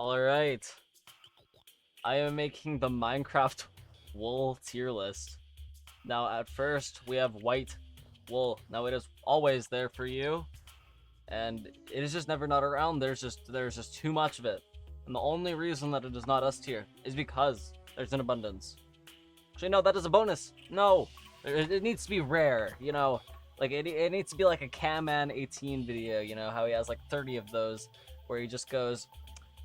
Alright. I am making the Minecraft wool tier list. Now, at first, we have white wool. Now, it is always there for you, and it is just never not around. There's just too much of it. And the only reason that it is not S tier is because there's an abundance. Actually, no, that is a bonus. No, it needs to be rare, you know. Like, it needs to be like a Camman18 video, you know, how he has like 30 of those, where he just goes,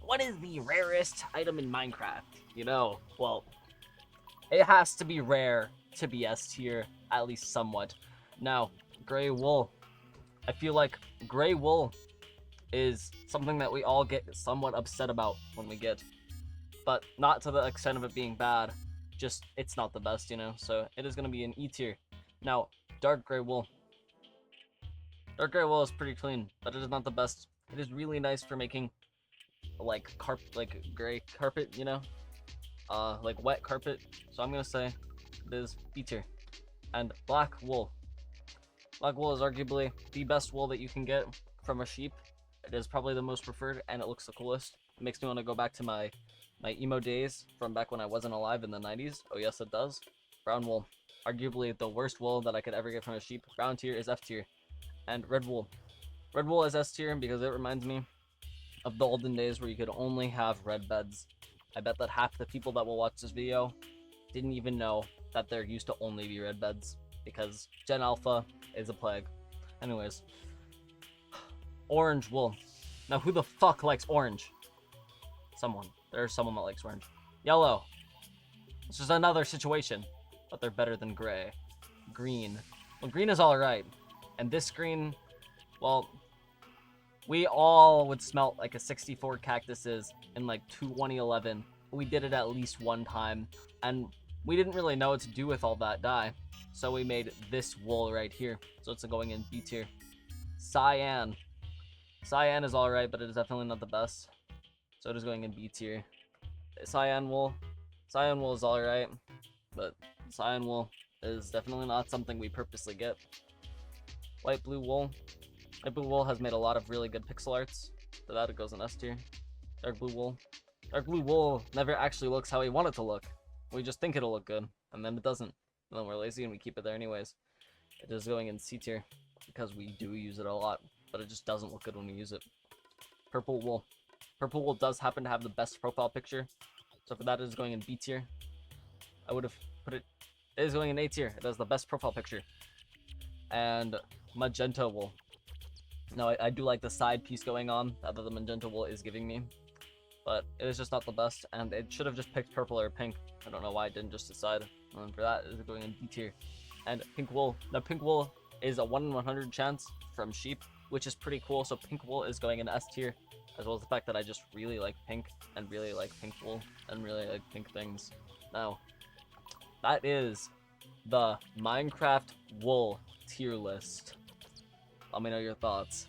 what is the rarest item in Minecraft? You know, well, it has to be rare to be S tier, at least somewhat. Now, gray wool. I feel like gray wool is something that we all get somewhat upset about when we get, but not to the extent of it being bad. Just, it's not the best, you know, so it is going to be an E tier. Now, dark gray wool. Dark gray wool is pretty clean, but it is not the best. It is really nice for making like gray carpet, you know, like wet carpet. So I'm gonna say it is B tier. And black wool. Black wool is arguably the best wool that you can get from a sheep. It is probably the most preferred, and it looks the coolest. It makes me want to go back to my emo days from back when I wasn't alive in the 90s. Oh yes, it does. Brown wool, arguably the worst wool that I could ever get from a sheep. Brown tier is F tier. And red wool. Red wool is S tier because it reminds me of the olden days where you could only have red beds. I bet that half the people that will watch this video didn't even know that there used to only be red beds, because Gen Alpha is a plague. Anyways, orange wool. Now, who the fuck likes orange? Someone. There's someone that likes orange. Yellow. This is another situation, but they're better than gray. Green. Well, green is alright. And this green, well, we all would smelt like a 64 cactuses in like 2011. We did it at least one time, and we didn't really know what to do with all that dye, so we made this wool right here. So it's going in B tier. Cyan. Cyan is alright, but it is definitely not the best. So it is going in B tier. Cyan wool. Cyan wool is alright, but cyan wool is definitely not something we purposely get. Light blue wool. Light blue wool has made a lot of really good pixel arts. So that it goes in S tier. Dark blue wool. Dark blue wool never actually looks how we want it to look. We just think it'll look good, and then it doesn't. And then we're lazy and we keep it there anyways. It is going in C tier because we do use it a lot, but it just doesn't look good when we use it. Purple wool. Purple wool does happen to have the best profile picture, so for that it is going in B tier. I would have put it. It is going in A tier. It has the best profile picture. And magenta wool. Now, I do like the side piece going on that the magenta wool is giving me, but it is just not the best, and it should have just picked purple or pink. I don't know why it didn't just decide. And for that, it is going in B tier. And pink wool. Now, pink wool is a 1 in 100 chance from sheep, which is pretty cool, so pink wool is going in S tier, as well as the fact that I just really like pink, and really like pink wool, and really like pink things. Now, that is the Minecraft wool tier list. Let me know your thoughts.